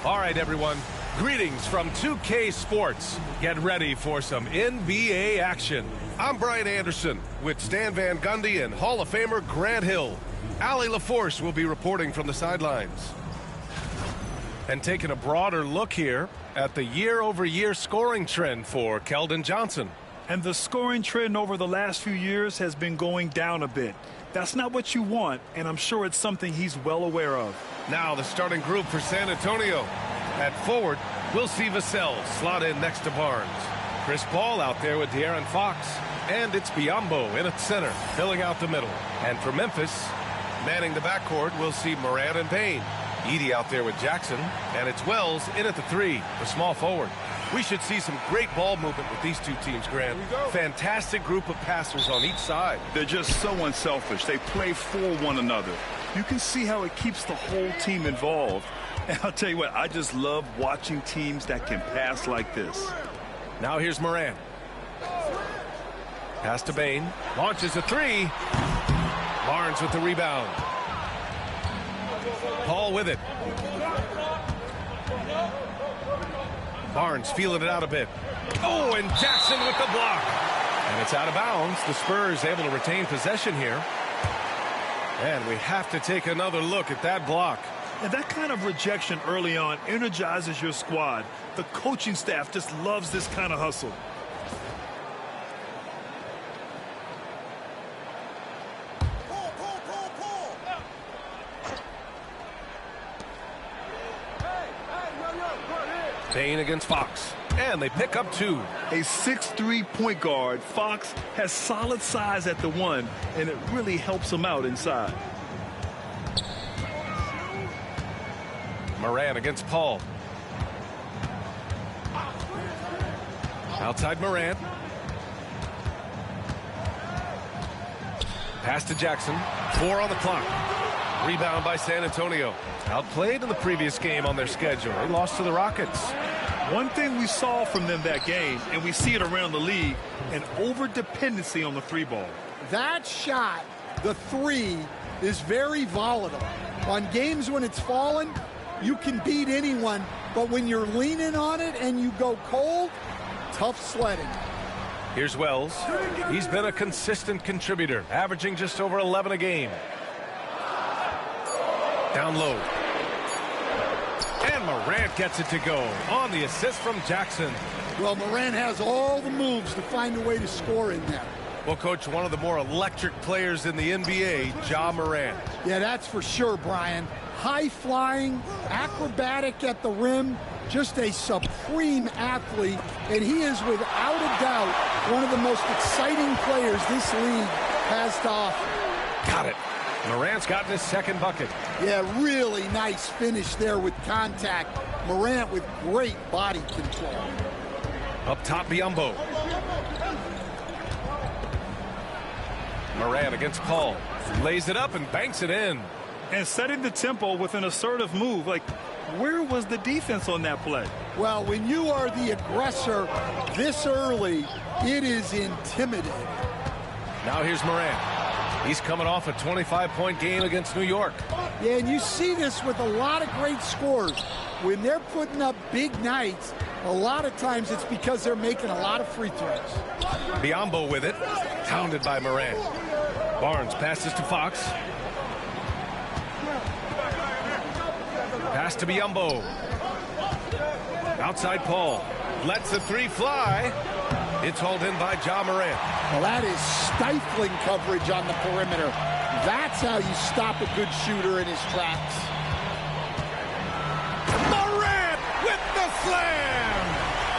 All right, everyone. Greetings from 2K Sports. Get ready for some NBA action. I'm Brian Anderson with Stan Van Gundy and Hall of Famer Grant Hill. Allie LaForce will be reporting from the sidelines. And taking a broader look here at the year-over-year scoring trend for Keldon Johnson. And the scoring trend over the last few years has been going down a bit. That's not what you want, and I'm sure it's something he's well aware of. Now the starting group for San Antonio. At forward, we'll see Vassell slot in next to Barnes. Chris Paul out there with De'Aaron Fox. And it's Biyombo in at center, filling out the middle. And for Memphis, manning the backcourt, we'll see Morant and Payne. Edey out there with Jackson. And it's Wells in at the 3, the small forward. We should see some great ball movement with these two teams, Grant. Fantastic group of passers on each side. They're just so unselfish. They play for one another. You can see how it keeps the whole team involved. And I'll tell you what, I just love watching teams that can pass like this. Now here's Morant. Pass to Bane. Launches a 3. Barnes with the rebound. Paul with it. Barnes feeling it out a bit. Oh, and Jackson with the block. And it's out of bounds. The Spurs able to retain possession here. And we have to take another look at that block. And that kind of rejection early on energizes your squad. The coaching staff just loves this kind of hustle. Payne against Fox. And they pick up 2. A 6'3" point guard. Fox has solid size at the 1, and it really helps him out inside. Morant against Paul. Outside Morant. Pass to Jackson. 4 on the clock. Rebound by San Antonio. Outplayed in the previous game on their schedule. They lost to the Rockets. One thing we saw from them that game, and we see it around the league, an over-dependency on the 3-ball. That shot, the 3, is very volatile. On games when it's fallen, you can beat anyone, but when you're leaning on it and you go cold, tough sledding. Here's Wells. He's been a consistent contributor, averaging just over 11 a game. Down low. And Morant gets it to go on the assist from Jackson. Well, Morant has all the moves to find a way to score in there. Well, Coach, one of the more electric players in the NBA, Ja Morant. Yeah, that's for sure, Brian. High-flying, acrobatic at the rim, just a supreme athlete, and he is without a doubt one of the most exciting players this league has to offer. Got it. Morant's gotten his second bucket. Yeah, really nice finish there with contact. Morant with great body control. Up top, Biyombo. Morant against Paul. Lays it up and banks it in. And setting the tempo with an assertive move. Like, where was the defense on that play? Well, when you are the aggressor this early, it is intimidating. Now here's Morant. He's coming off a 25-point game against New York. Yeah, and you see this with a lot of great scorers. When they're putting up big nights, a lot of times it's because they're making a lot of free throws. Biyombo with it. Hounded by Morant. Barnes passes to Fox. Pass to Biyombo. Outside Paul. Lets the 3 fly. It's hauled in by Ja Morant. Well, that is stifling coverage on the perimeter. That's how you stop a good shooter in his tracks. Morant with the slam!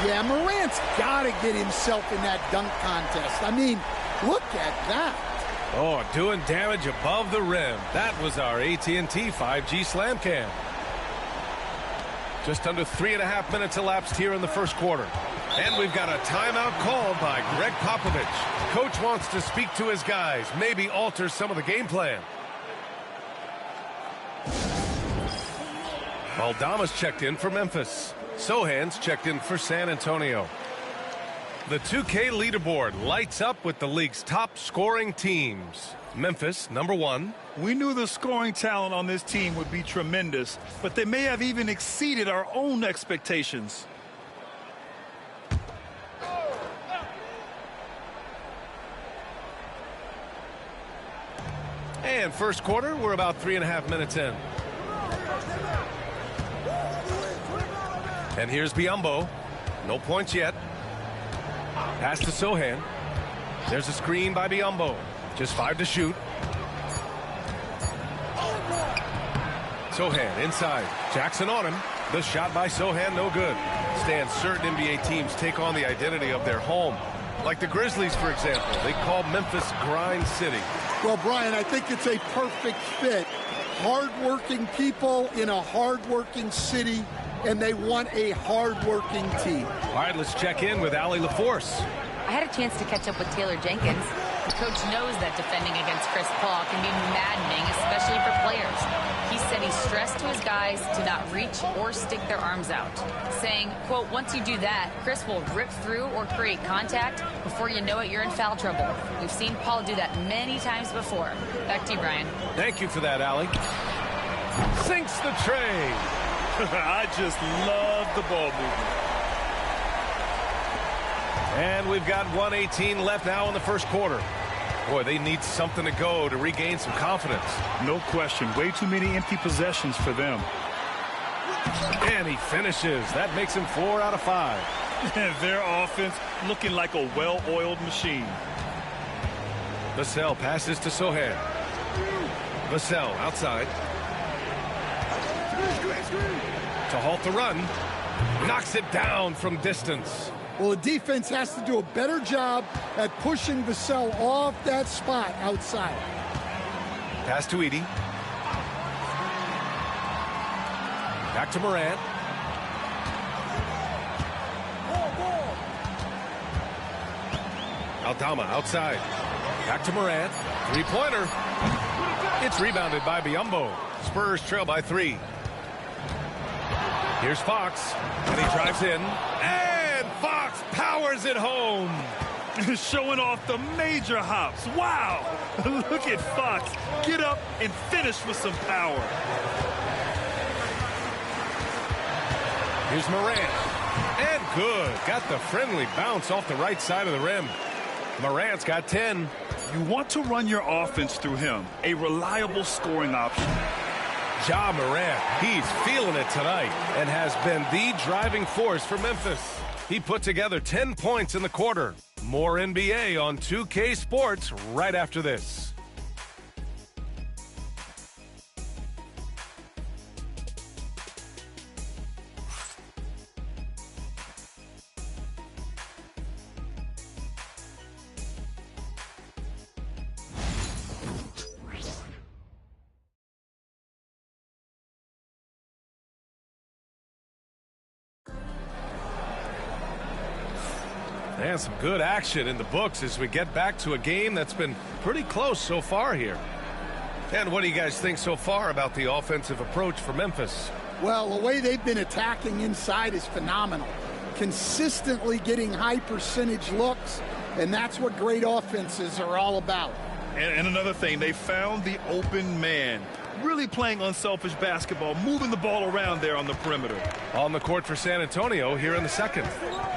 Yeah, Morant's got to get himself in that dunk contest. I mean, look at that. Oh, doing damage above the rim. That was our AT&T 5G slam cam. Just under 3.5 minutes elapsed here in the first quarter. And we've got a timeout called by Greg Popovich. Coach wants to speak to his guys, maybe alter some of the game plan. Aldama's checked in for Memphis. Sohan's checked in for San Antonio. The 2K leaderboard lights up with the league's top scoring teams. Memphis, number 1. We knew the scoring talent on this team would be tremendous, but they may have even exceeded our own expectations. And first quarter, we're about 3.5 minutes in. And here's Biyombo. No points yet. Pass to Sohan. There's a screen by Biyombo. Just 5 to shoot. Sohan inside. Jackson on him. The shot by Sohan, no good. Stan, certain NBA teams take on the identity of their home. Like the Grizzlies, for example. They call Memphis Grind City. Well, Brian, I think it's a perfect fit. Hard-working people in a hard-working city, and they want a hard-working team. All right, let's check in with Allie LaForce. I had a chance to catch up with Taylor Jenkins. The coach knows that defending against Chris Paul can be maddening, especially for players. He said he stressed to his guys to not reach or stick their arms out, saying, quote, once you do that, Chris will rip through or create contact. Before you know it, you're in foul trouble. We've seen Paul do that many times before. Back to you, Brian. Thank you for that, Allie. Sinks the tray. I just love the ball movement. And we've got 1:18 left now in the first quarter. Boy, they need something to go to regain some confidence. No question. Way too many empty possessions for them. And he finishes. That makes him 4 out of 5. Their offense looking like a well-oiled machine. Vassell passes to Sohan. Vassell outside. To halt the run. Knocks it down from distance. Well, the defense has to do a better job at pushing Vassell off that spot outside. Pass to Edey. Back to Morant. Aldama outside. Back to Morant. Three-pointer. It's rebounded by Biyombo. Spurs trail by 3. Here's Fox. And he drives in. And Fox powers it home. Showing off the major hops. Wow. Look at Fox. Get up and finish with some power. Here's Morant. And good. Got the friendly bounce off the right side of the rim. Morant's got 10. You want to run your offense through him. A reliable scoring option. Ja Morant, he's feeling it tonight and has been the driving force for Memphis. He put together 10 points in the quarter. More NBA on 2K Sports right after this. And some good action in the books as we get back to a game that's been pretty close so far here. And what do you guys think so far about the offensive approach for Memphis? Well, the way they've been attacking inside is phenomenal. Consistently getting high percentage looks, and that's what great offenses are all about. And another thing, they found the open man. Really playing unselfish basketball, moving the ball around there on the perimeter. On the court for San Antonio here in the second.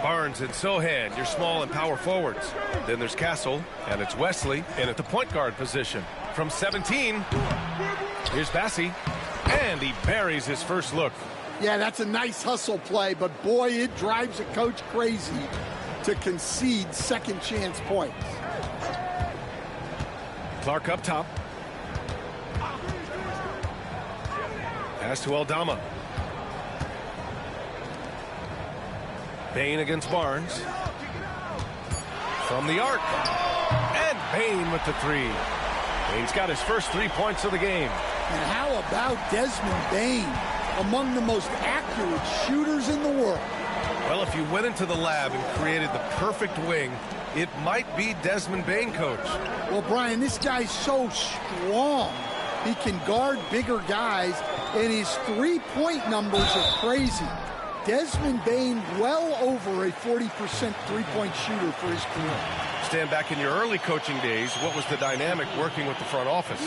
Barnes and Sohan, your small and power forwards. Then there's Castle, and it's Wesley in at the point guard position. From 17, here's Bassie, and he buries his first look. Yeah, that's a nice hustle play, but boy, it drives a coach crazy to concede second chance points. Clark up top. Pass to Aldama. Bain against Barnes. From the arc. And Bain with the 3. Bain's got his first 3 points of the game. And how about Desmond Bain, among the most accurate shooters in the world? Well, if you went into the lab and created the perfect wing, it might be Desmond Bain, coach. Well, Brian, this guy's so strong. He can guard bigger guys, and his three-point numbers are crazy. Desmond Bain well over a 40% three-point shooter for his career. Stan, back in your early coaching days, what was the dynamic working with the front office?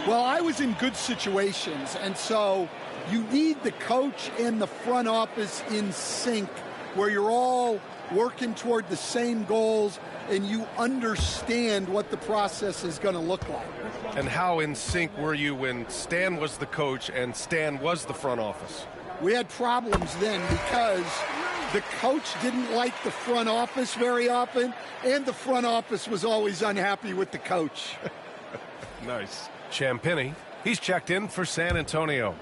Well, I was in good situations, and so you need the coach and the front office in sync, where you're all working toward the same goals and you understand what the process is going to look like. And how in sync were you when Stan was the coach and Stan was the front office? We had problems then because the coach didn't like the front office very often, and the front office was always unhappy with the coach. Nice. Champagny, he's checked in for San Antonio.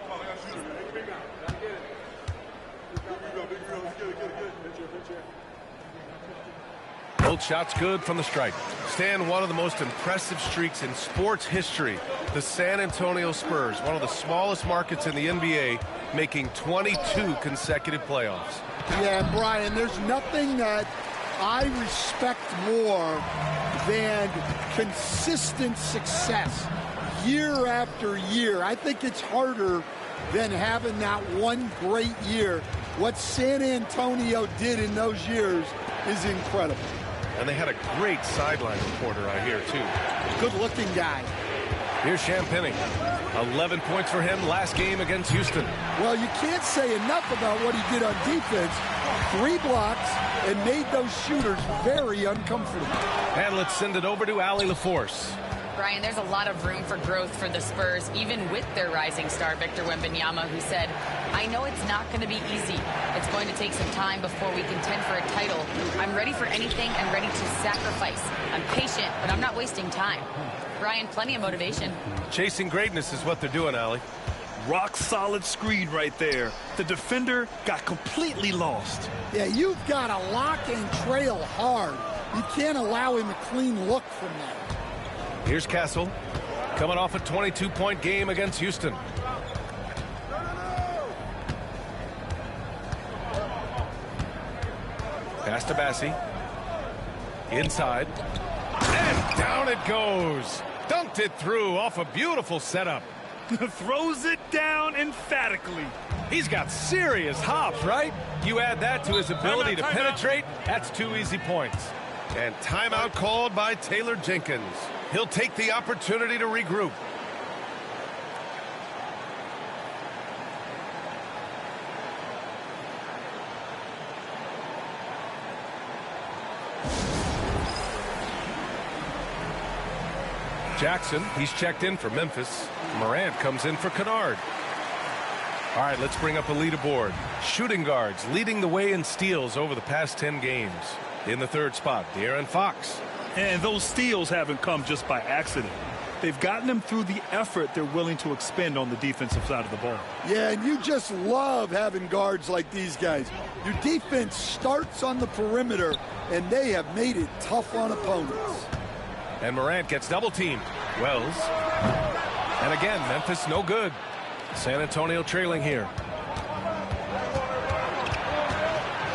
Both shots good from the stripe. Stan, one of the most impressive streaks in sports history. The San Antonio Spurs, one of the smallest markets in the NBA, making 22 consecutive playoffs. Yeah, Brian, there's nothing that I respect more than consistent success year after year. I think it's harder than having that one great year. What San Antonio did in those years is incredible. And they had a great sideline reporter, I hear, too. Good-looking guy. Here's Champagny. 11 points for him last game against Houston. Well, you can't say enough about what he did on defense. 3 blocks and made those shooters very uncomfortable. And let's send it over to Allie LaForce. Brian, there's a lot of room for growth for the Spurs, even with their rising star, Victor Wembanyama, who said, I know it's not going to be easy. It's going to take some time before we contend for a title. I'm ready for anything and ready to sacrifice. I'm patient, but I'm not wasting time. Brian, plenty of motivation. Chasing greatness is what they're doing, Allie. Rock solid screen right there. The defender got completely lost. Yeah, you've got to lock and trail hard. You can't allow him a clean look from that. Here's Castle, coming off a 22-point game against Houston. Pass to Bassie. Inside. And down it goes. Dunked it through off a beautiful setup. Throws it down emphatically. He's got serious hops, right? You add that to his ability to penetrate, that's 2 easy points. And timeout called by Taylor Jenkins. He'll take the opportunity to regroup. Jackson, he's checked in for Memphis. Morant comes in for Kennard. All right, let's bring up a leaderboard. Shooting guards leading the way in steals over the past 10 games. In the 3rd spot, De'Aaron Fox. And those steals haven't come just by accident. They've gotten them through the effort they're willing to expend on the defensive side of the ball. Yeah, and you just love having guards like these guys. Your defense starts on the perimeter, and they have made it tough on opponents. And Morant gets double-teamed. Wells. And again, Memphis no good. San Antonio trailing here.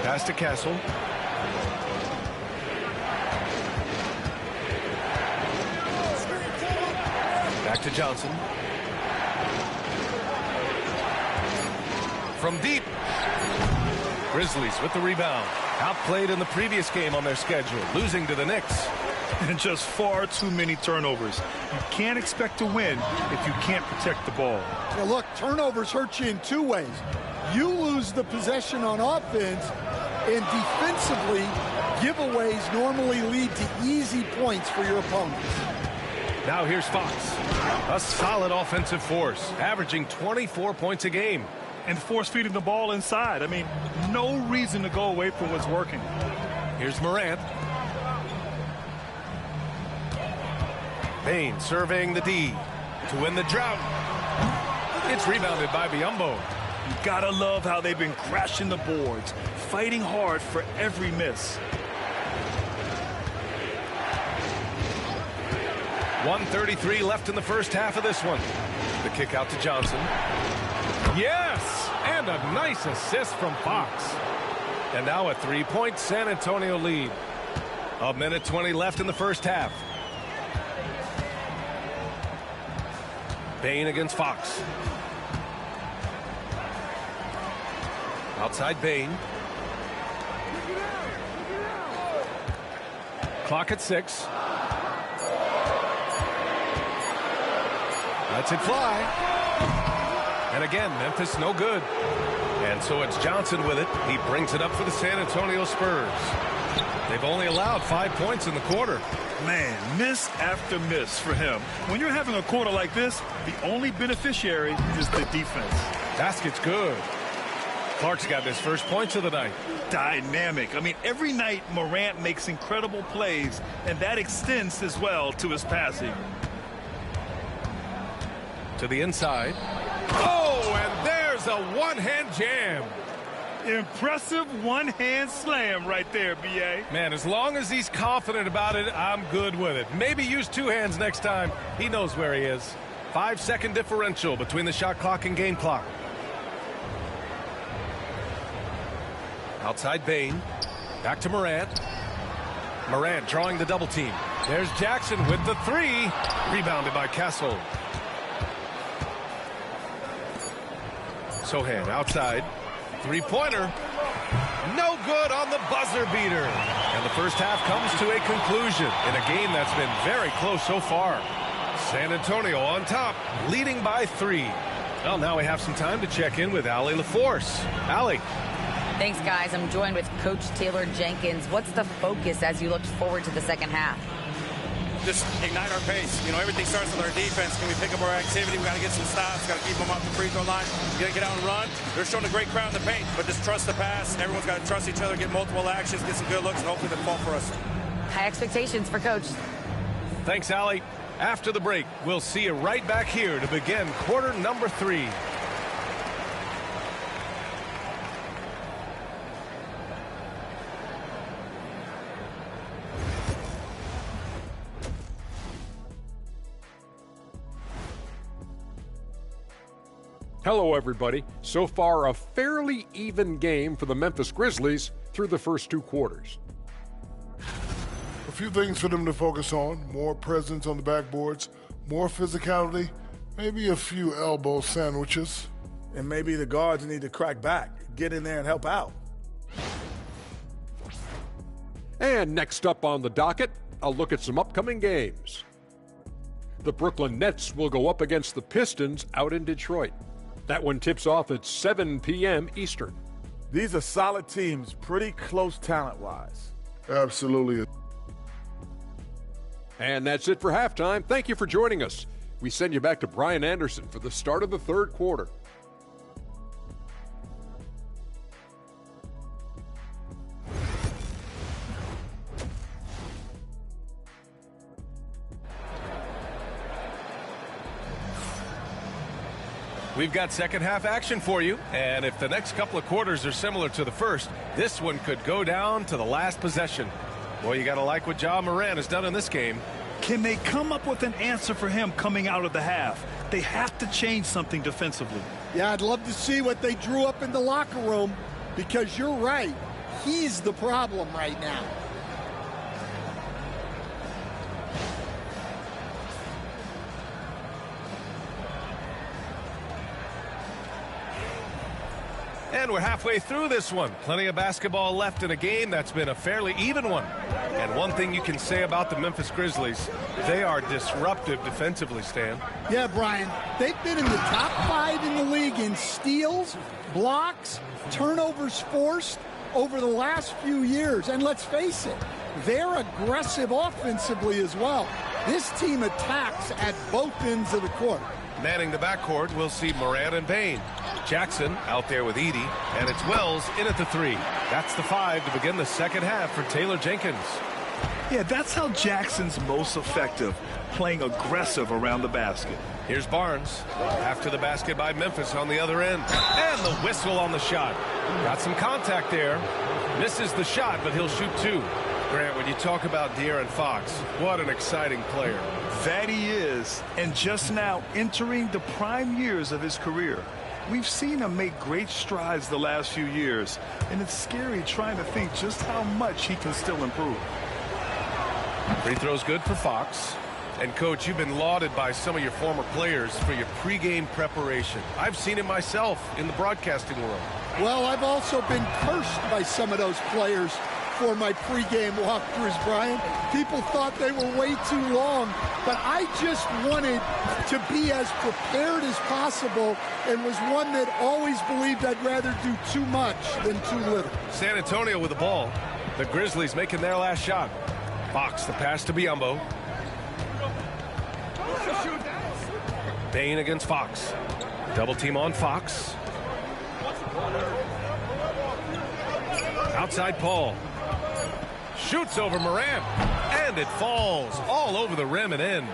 Pass to Castle. Back to Johnson. From deep. Grizzlies with the rebound. Outplayed in the previous game on their schedule, losing to the Knicks. And just far too many turnovers. You can't expect to win if you can't protect the ball. Now look, turnovers hurt you in 2 ways. You lose the possession on offense, and defensively, giveaways normally lead to easy points for your opponents. Now here's Fox. A solid offensive force, averaging 24 points a game. And force feeding the ball inside. I mean, no reason to go away from what's working. Here's Morant. Payne surveying the D to win the drought. It's rebounded by Biyombo. You gotta love how they've been crashing the boards, fighting hard for every miss. 1:33 left in the first half of this one. The kick out to Johnson. Yes! And a nice assist from Fox. And now a 3-point San Antonio lead. 1:20 left in the first half. Payne against Fox. Outside Payne. Clock at 6. Lets it fly. And again, Memphis no good. And so it's Johnson with it. He brings it up for the San Antonio Spurs. They've only allowed 5 points in the quarter. Man, miss after miss for him. When you're having a quarter like this, the only beneficiary is the defense. Basket's good. Clark's got his first points of the night. Dynamic. I mean, every night Morant makes incredible plays, and that extends as well to his passing. To the inside. Oh, and there's a one-hand jam. Impressive one-hand slam right there, B.A. Man, as long as he's confident about it, I'm good with it. Maybe use 2 hands next time. He knows where he is. 5-second differential between the shot clock and game clock. Outside Bane. Back to Morant. Morant drawing the double team. There's Jackson with the 3. Rebounded by Castle. Sohan outside. 3-pointer. No good on the buzzer beater. And the first half comes to a conclusion in a game that's been very close so far. San Antonio on top, leading by 3. Well, now we have some time to check in with Allie LaForce. Allie. Thanks, guys. I'm joined with Coach Taylor Jenkins. What's the focus as you look forward to the second half? Just ignite our pace. You know, everything starts with our defense. Can we pick up our activity? We got to get some stops. Got to keep them off the free throw line. We got to get out and run. They're showing a great crowd in the paint, but just trust the pass. Everyone's got to trust each other, get multiple actions, get some good looks, and hopefully they fall for us. High expectations for Coach. Thanks, Allie. After the break, we'll see you right back here to begin quarter number 3. Hello, everybody. So far, a fairly even game for the Memphis Grizzlies through the first 2 quarters. A few things for them to focus on. More presence on the backboards, more physicality, maybe a few elbow sandwiches. And maybe the guards need to crack back, get in there and help out. And next up on the docket, a look at some upcoming games. The Brooklyn Nets will go up against the Pistons out in Detroit. That one tips off at 7 p.m. Eastern. These are solid teams, pretty close talent-wise. Absolutely. And that's it for halftime. Thank you for joining us. We send you back to Brian Anderson for the start of the third quarter. We've got second half action for you, and if the next couple of quarters are similar to the first, this one could go down to the last possession. Boy, you got to like what Ja Morant has done in this game. Can they come up with an answer for him coming out of the half? They have to change something defensively. Yeah, I'd love to see what they drew up in the locker room, because you're right. He's the problem right now. And we're halfway through this one. Plenty of basketball left in a game that's been a fairly even one. And one thing you can say about the Memphis Grizzlies, they are disruptive defensively, Stan. Yeah, Brian, they've been in the top 5 in the league in steals, blocks, turnovers forced over the last few years. And let's face it, they're aggressive offensively as well. This team attacks at both ends of the court. Manning the backcourt, we'll see Morant and Bane. Jackson out there with Edey, and it's Wells in at the 3. That's the 5 to begin the second half for Taylor Jenkins. Yeah, that's how Jackson's most effective, playing aggressive around the basket. Here's Barnes. After the basket by Memphis on the other end. And the whistle on the shot. Got some contact there. Misses the shot, but he'll shoot 2. Grant, when you talk about De'Aaron Fox, what an exciting player. That he is, and just now entering the prime years of his career. We've seen him make great strides the last few years, and it's scary trying to think just how much he can still improve. Free throw's good for Fox. And, Coach, you've been lauded by some of your former players for your pregame preparation. I've seen it myself in the broadcasting world. Well, I've also been cursed by some of those players for my pregame walkthroughs, Brian. People thought they were way too long, but I just wanted to be as prepared as possible and was one that always believed I'd rather do too much than too little. San Antonio with the ball. The Grizzlies making their last shot. Fox, the pass to Biyombo. Bain against Fox. Double team on Fox. Outside Paul. Shoots over Morant. And it falls all over the rim and in.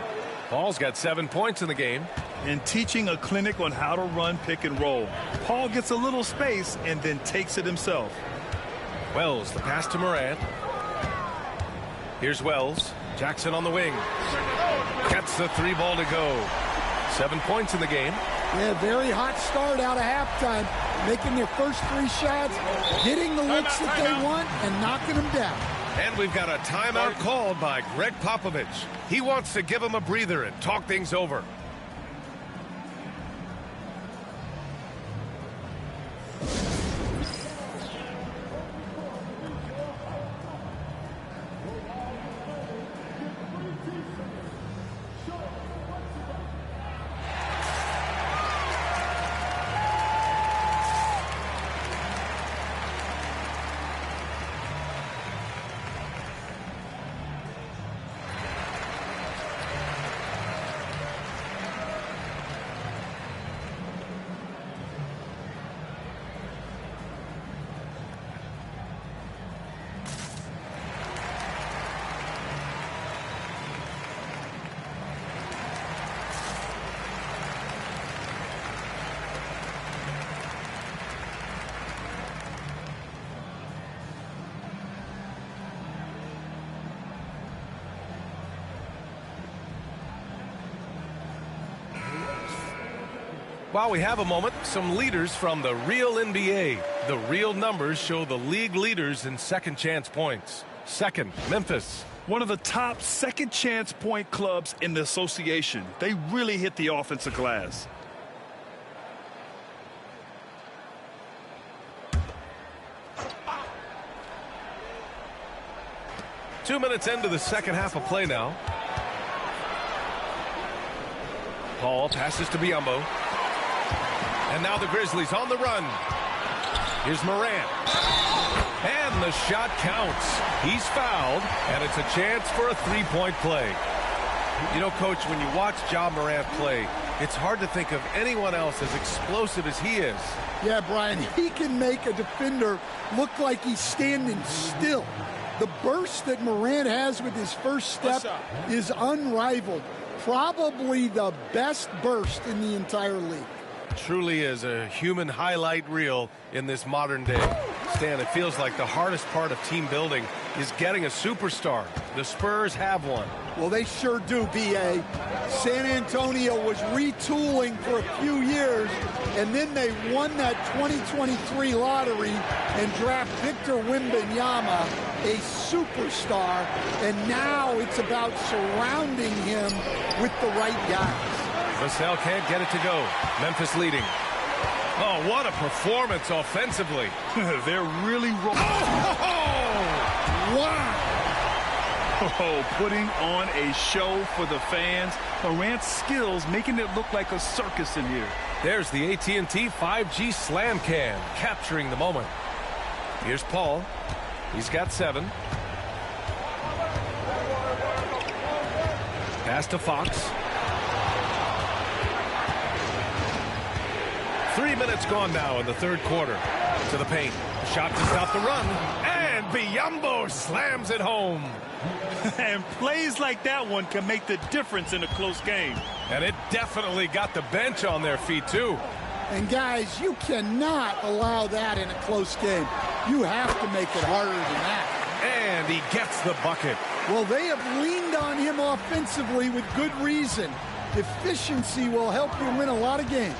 Paul's got 7 points in the game. And teaching a clinic on how to run pick and roll. Paul gets a little space and then takes it himself. Wells, the pass to Morant. Here's Wells. Jackson on the wing. Gets the 3 ball to go. 7 points in the game. Yeah, very hot start out of halftime. Making their first 3 shots, getting the looks that they want, and knocking them down. And we've got a timeout called by Greg Popovich. He wants to give him a breather and talk things over. While we have a moment, some leaders from the real NBA. The real numbers show the league leaders in second chance points. Second, Memphis. One of the top second chance point clubs in the association. They really hit the offensive glass. Two minutes into the second half of play now. Paul passes to Biyombo. And now the Grizzlies on the run. Here's Morant. And the shot counts. He's fouled, and it's a chance for a three-point play. You know, Coach, when you watch Ja Morant play, it's hard to think of anyone else as explosive as he is. Yeah, Brian, he can make a defender look like he's standing still. The burst that Morant has with his first step is unrivaled. Probably the best burst in the entire league. Truly is a human highlight reel in this modern day. Stan, it feels like the hardest part of team building is getting a superstar. The Spurs have one. Well, they sure do, B.A. San Antonio was retooling for a few years, and then they won that 2023 lottery and draft Victor Wembanyama, a superstar, and now it's about surrounding him with the right guys. Vassell can't get it to go. Memphis leading. Oh, what a performance offensively. They're really Wow. Oh, putting on a show for the fans. Morant's skills making it look like a circus in here. There's the AT&T 5G Slam Cam capturing the moment. Here's Paul. He's got 7. Pass to Fox. 3 minutes gone now in the third quarter. To the paint. Shot to stop the run. And Biyombo slams it home. And plays like that one can make the difference in a close game. And it definitely got the bench on their feet, too. And, guys, you cannot allow that in a close game. You have to make it harder than that. And he gets the bucket. Well, they have leaned on him offensively with good reason. Efficiency will help you win a lot of games.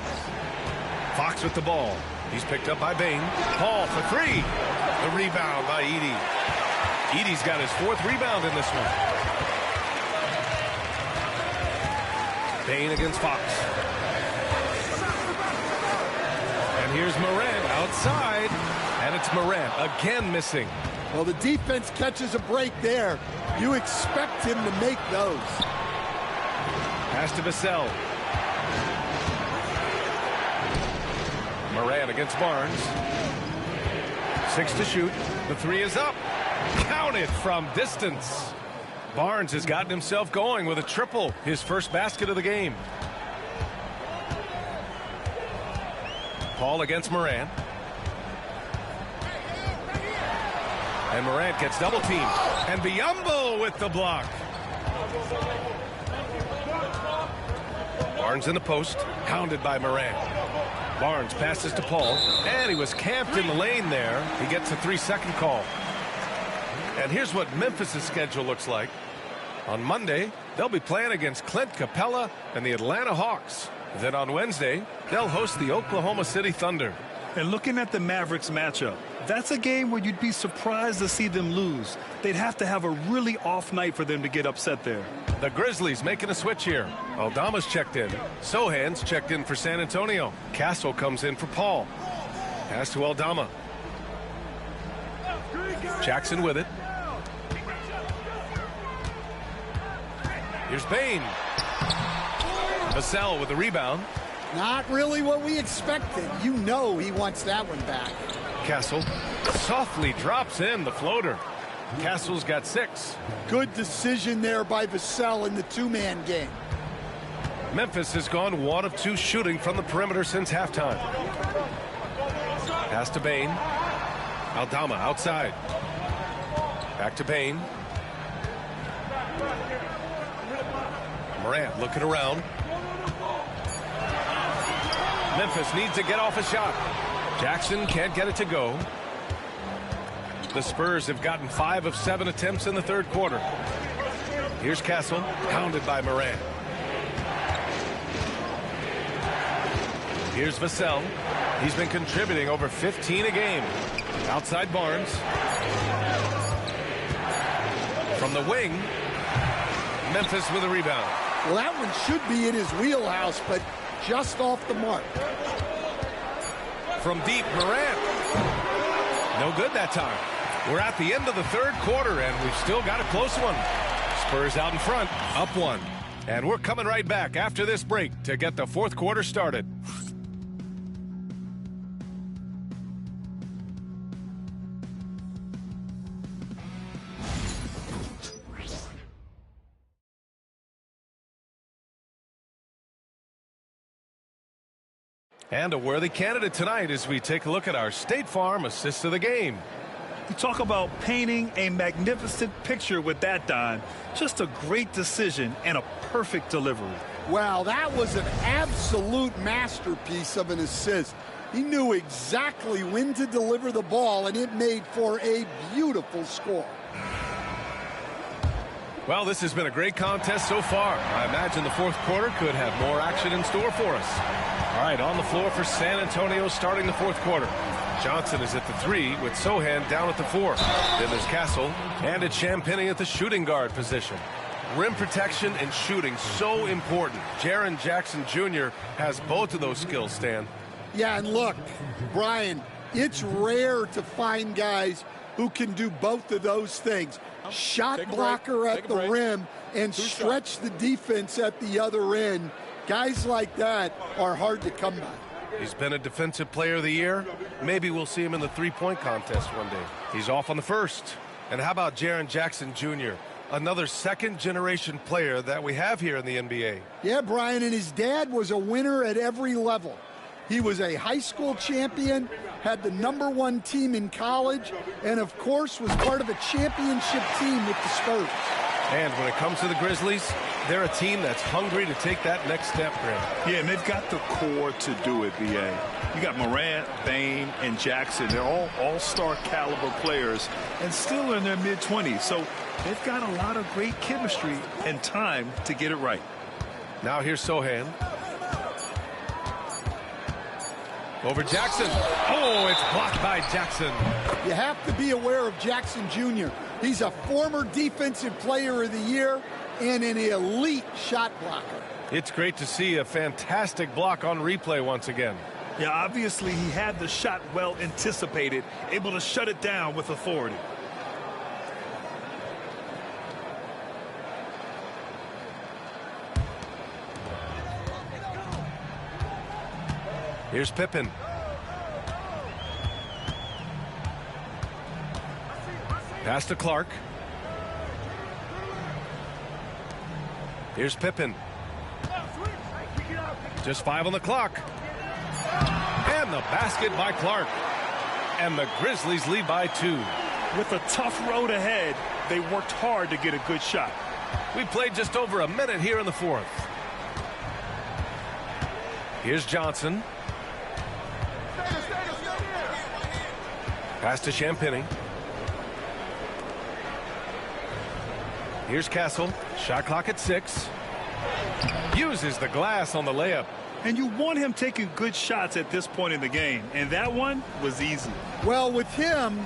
Fox with the ball. He's picked up by Bain. Paul for 3. The rebound by Edey. Edey's got his 4th rebound in this one. Bain against Fox. And here's Morant outside. And it's Morant again missing. Well, the defense catches a break there. You expect him to make those. Pass to Vassell. Moran against Barnes. 6 to shoot. The 3 is up. Counted from distance. Barnes has gotten himself going with a triple, his first basket of the game. Paul against Moran. And Morant gets double teamed. And Biyombo with the block. Barnes in the post, hounded by Morant. Barnes passes to Paul, and he was camped in the lane there. He gets a 3-second call. And here's what Memphis' schedule looks like. On Monday, they'll be playing against Clint Capella and the Atlanta Hawks. Then on Wednesday, they'll host the Oklahoma City Thunder. And looking at the Mavericks matchup, that's a game where you'd be surprised to see them lose. They'd have to have a really off night for them to get upset there. The Grizzlies making a switch here. Aldama's checked in. Sohan's checked in for San Antonio. Castle comes in for Paul. Pass to Aldama. Jackson with it. Here's Bain. Vassell with the rebound. Not really what we expected. You know he wants that one back. Castle softly drops in the floater. Castle's got 6. Good decision there by Vassell in the two-man game. Memphis has gone 1 of 2 shooting from the perimeter since halftime. Pass to Bain. Aldama outside. Back to Bain. Morant looking around. Memphis needs to get off a shot. Jackson can't get it to go. The Spurs have gotten 5 of 7 attempts in the third quarter. Here's Castle, hounded by Morant. Here's Vassell. He's been contributing over 15 a game. Outside Barnes. From the wing, Memphis with a rebound. Well, that one should be in his wheelhouse, but just off the mark. From deep, Morant. No good that time. We're at the end of the third quarter, and we've still got a close one. Spurs out in front, up 1. And we're coming right back after this break to get the fourth quarter started. And a worthy candidate tonight as we take a look at our State Farm assist of the game. You talk about painting a magnificent picture with that, Don. Just a great decision and a perfect delivery. Wow, that was an absolute masterpiece of an assist. He knew exactly when to deliver the ball, and it made for a beautiful score. Well, this has been a great contest so far. I imagine the fourth quarter could have more action in store for us. All right, on the floor for San Antonio starting the fourth quarter. Johnson is at the 3 with Sohan down at the 4. Then there's Castle, and it's Champagnie at the shooting guard position. Rim protection and shooting so important. Jaren Jackson Jr. has both of those skills, Stan. Yeah, and look, Brian, it's rare to find guys who can do both of those things. Shot blocker at the rim and stretch the defense at the other end. Guys like that are hard to come by. He's been a defensive player of the year. Maybe we'll see him in the three-point contest one day. He's off on the first. And how about Jaren Jackson Jr., another second-generation player that we have here in the NBA? Yeah, Brian, and his dad was a winner at every level. He was a high school champion, had the #1 team in college, and of course was part of a championship team with the Spurs. And when it comes to the Grizzlies, they're a team that's hungry to take that next step, Grant. Yeah, and they've got the core to do it, B.A. You got Morant, Bain, and Jackson. They're all all-star caliber players and still in their mid-20s. So they've got a lot of great chemistry and time to get it right. Now here's Sohan. Over Jackson. Oh, it's blocked by Jackson. You have to be aware of Jackson Jr. He's a former defensive player of the year and an elite shot blocker. It's great to see a fantastic block on replay once again. Yeah, obviously he had the shot well anticipated, able to shut it down with authority. Here's Pippen. Pass to Clark. Here's Pippen. Just 5 on the clock. And the basket by Clark. And the Grizzlies lead by 2. With a tough road ahead, they worked hard to get a good shot. We played just over a minute here in the 4th. Here's Johnson. Pass to Champagny. Here's Castle. Shot clock at 6. Uses the glass on the layup. And you want him taking good shots at this point in the game. And that one was easy. Well, with him,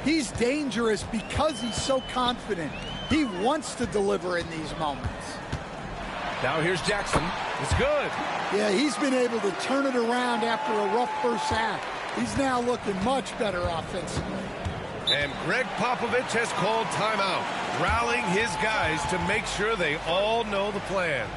he's dangerous because he's so confident. He wants to deliver in these moments. Now here's Jackson. It's good. Yeah, he's been able to turn it around after a rough first half. He's now looking much better offensively. And Greg Popovich has called timeout, rallying his guys to make sure they all know the plan.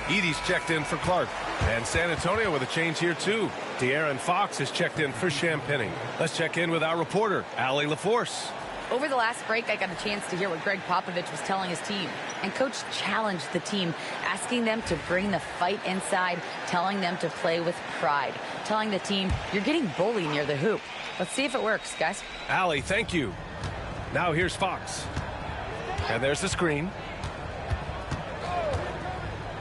Edey's checked in for Clark. And San Antonio with a change here, too. De'Aaron Fox is checked in for Champagny. Let's check in with our reporter, Allie LaForce. Over the last break, I got a chance to hear what Greg Popovich was telling his team. And Coach challenged the team, asking them to bring the fight inside, telling them to play with pride, telling the team, you're getting bullied near the hoop. Let's see if it works, guys. Allie, thank you. Now here's Fox. And there's the screen.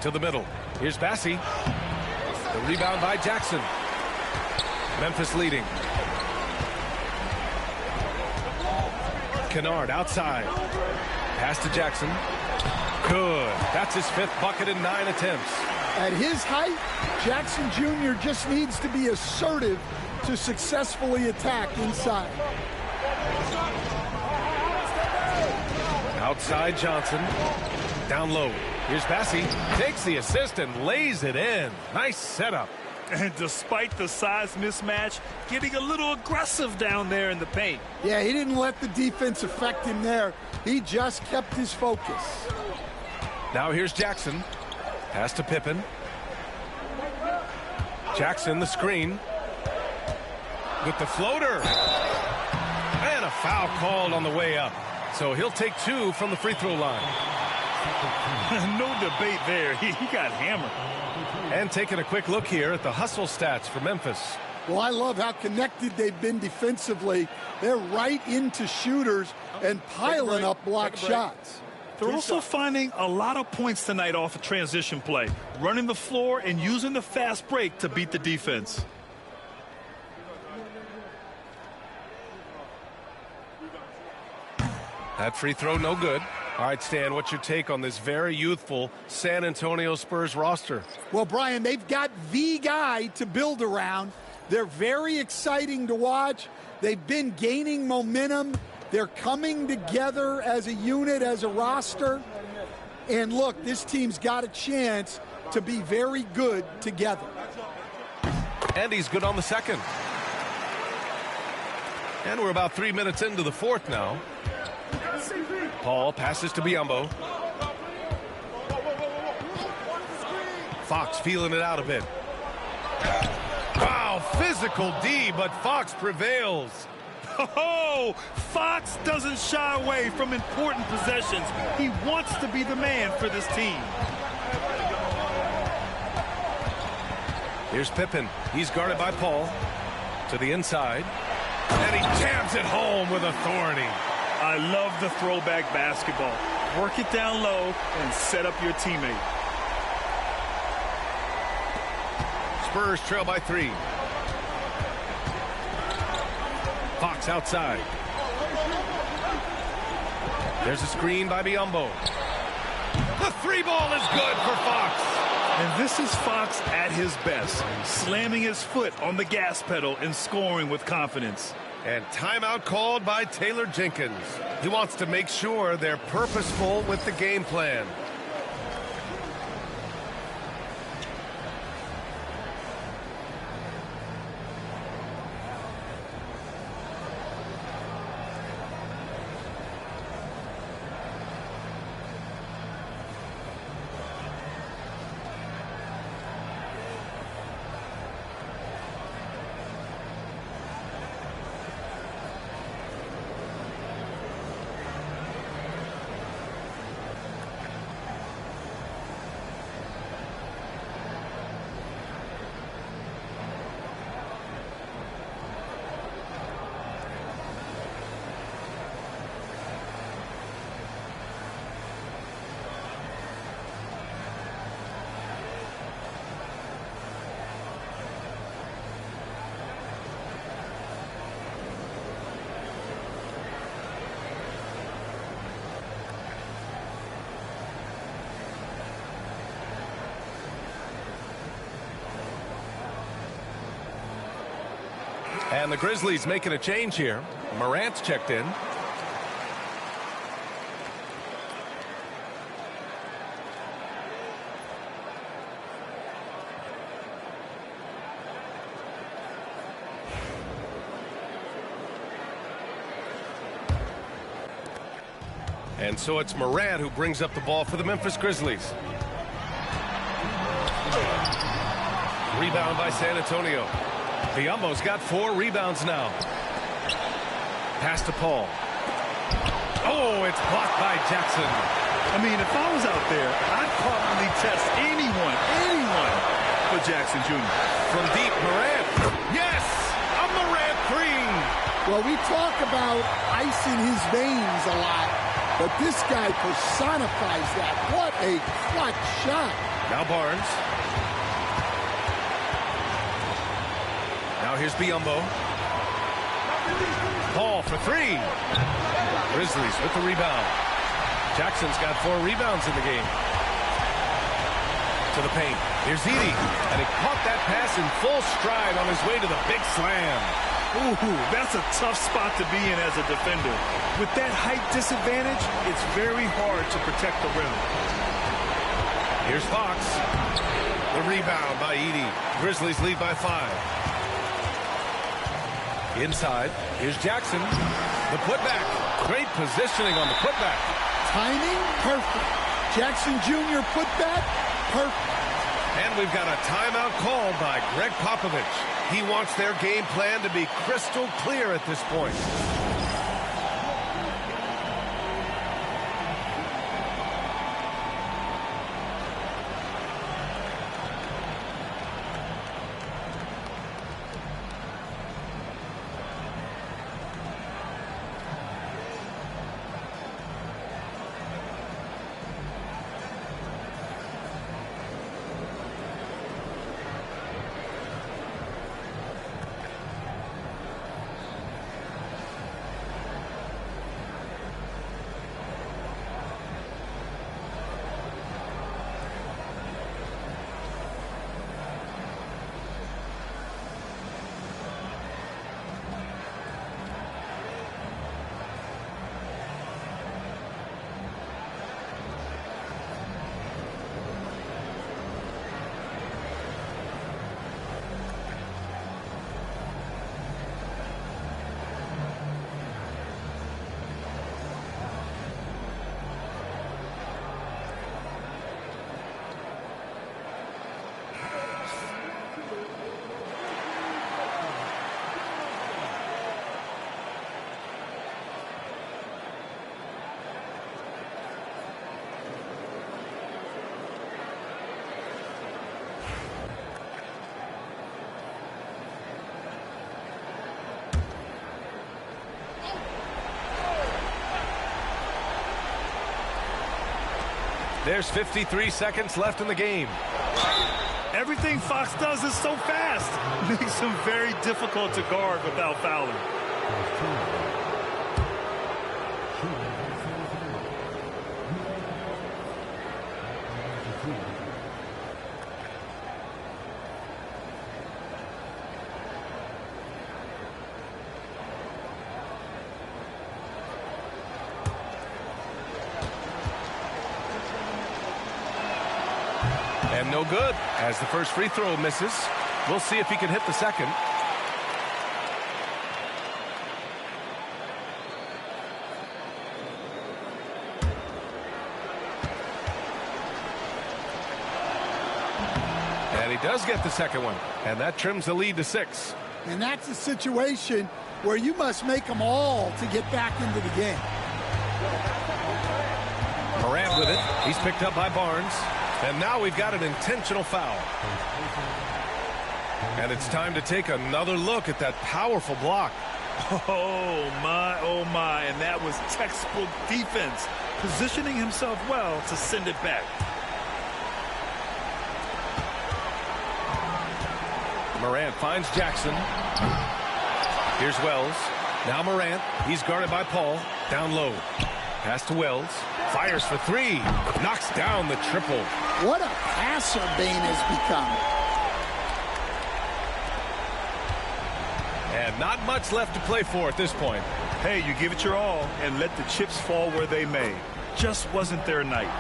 To the middle. Here's Bassey. The rebound by Jackson. Memphis leading. Kennard outside. Pass to Jackson. Good. That's his 5th bucket in 9 attempts. At his height, Jackson Jr. just needs to be assertive to successfully attack inside. Outside Johnson. Down low. Here's Bassey. Takes the assist and lays it in. Nice setup. And despite the size mismatch, getting a little aggressive down there in the paint. Yeah, he didn't let the defense affect him there. He just kept his focus. Now here's Jackson. Pass to Pippen. Jackson, the screen. With the floater. And a foul called on the way up. So he'll take 2 from the free throw line. No debate there. He got hammered. And taking a quick look here at the hustle stats for Memphis. Well, I love how connected they've been defensively. They're right into shooters and piling up block shots. They're also finding a lot of points tonight off of transition play, running the floor and using the fast break to beat the defense. That free throw, no good. All right, Stan, what's your take on this very youthful San Antonio Spurs roster? Well, Brian, they've got the guy to build around. They're very exciting to watch. They've been gaining momentum. They're coming together as a unit, as a roster. And look, this team's got a chance to be very good together. And he's good on the second. And we're about 3 minutes into the 4th now. Paul passes to Biyombo. Fox feeling it out a bit. Wow, Wow, physical D, but Fox prevails. Oh, Fox doesn't shy away from important possessions. He wants to be the man for this team. Here's Pippen. He's guarded by Paul. To the inside. And he jams it home with authority. I love the throwback basketball. Work it down low and set up your teammate. Spurs trail by 3. Fox outside. There's a screen by Biyombo. The 3 ball is good for Fox. And this is Fox at his best, slamming his foot on the gas pedal and scoring with confidence. And timeout called by Taylor Jenkins. He wants to make sure they're purposeful with the game plan. And the Grizzlies making a change here. Morant's checked in. And so it's Morant who brings up the ball for the Memphis Grizzlies. Rebound by San Antonio. Biyombo's got 4 rebounds now. Pass to Paul. Oh, it's blocked by Jackson. I mean, if I was out there, I'd probably test anyone for Jackson Jr. From deep, Morant. Yes! A Morant 3. Well, we talk about ice in his veins a lot, but this guy personifies that. What a clutch shot. Now Barnes. Now here's Biyombo. Paul for 3. Grizzlies with the rebound. Jackson's got 4 rebounds in the game. To the paint. Here's Edey. And he caught that pass in full stride on his way to the big slam. Ooh, that's a tough spot to be in as a defender. With that height disadvantage, it's very hard to protect the rim. Here's Fox. The rebound by Edey. Grizzlies lead by 5. Inside, here's Jackson. The putback. Great positioning on the putback. Timing, perfect. Jackson Jr. putback, perfect. And we've got a timeout called by Greg Popovich. He wants their game plan to be crystal clear at this point. There's 53 seconds left in the game. Everything Fox does is so fast. Makes him very difficult to guard without fouling. And no good, as the first free throw misses. We'll see if he can hit the second. And he does get the second one, and that trims the lead to 6. And that's a situation where you must make them all to get back into the game. Morant with it. He's picked up by Barnes. And now we've got an intentional foul. And it's time to take another look at that powerful block. Oh, my. And that was textbook defense. Positioning himself well to send it back. Morant finds Jackson. Here's Wells. Now Morant. He's guarded by Paul. Down low. Pass to Wells. Fires for 3. Knocks down the triple. What a passer Bane has become. And not much left to play for at this point. Hey, you give it your all and let the chips fall where they may. Just wasn't their night.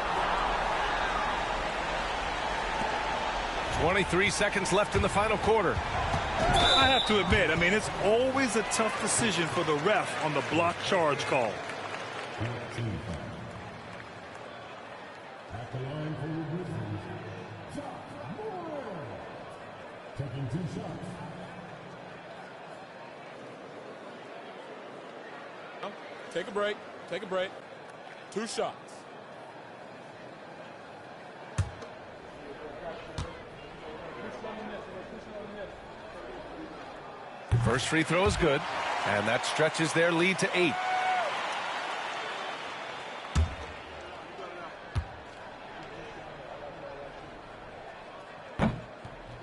23 seconds left in the final quarter. I have to admit, it's always a tough decision for the ref on the block charge call. At the line for the Grizzlies, taking 2 shots. Take a break. Take a break. 2 shots. First free throw is good, and that stretches their lead to 8.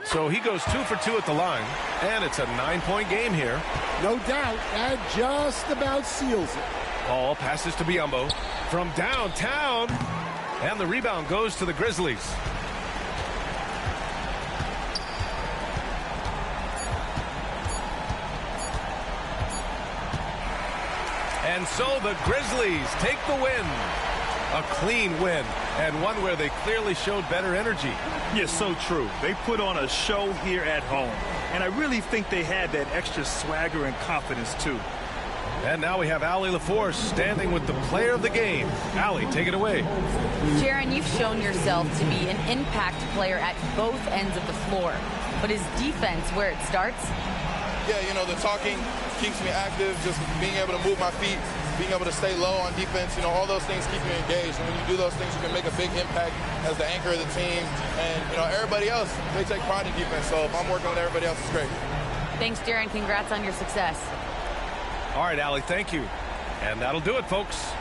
So he goes 2 for 2 at the line, and it's a 9-point game here. No doubt, that just about seals it. Paul passes to Biyombo from downtown, and the rebound goes to the Grizzlies. And so the Grizzlies take the win. A clean win, and one where they clearly showed better energy. Yes, so true. They put on a show here at home, and I really think they had that extra swagger and confidence, too. And now we have Allie LaForce standing with the player of the game. Allie, take it away. Jaren, you've shown yourself to be an impact player at both ends of the floor. But is defense where it starts? Yeah, the talking keeps me active, just being able to move my feet, being able to stay low on defense, all those things keep you engaged. And when you do those things, you can make a big impact as the anchor of the team. And, everybody else, they take pride in defense. So if I'm working with everybody else, it's great. Thanks, Jaren. Congrats on your success. All right, Allie, thank you. And that'll do it, folks.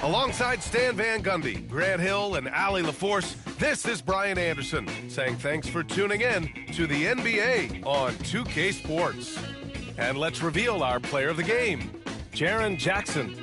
Alongside Stan Van Gundy, Grant Hill, and Allie LaForce, this is Brian Anderson saying thanks for tuning in to the NBA on 2K Sports. And let's reveal our player of the game, Jaren Jackson.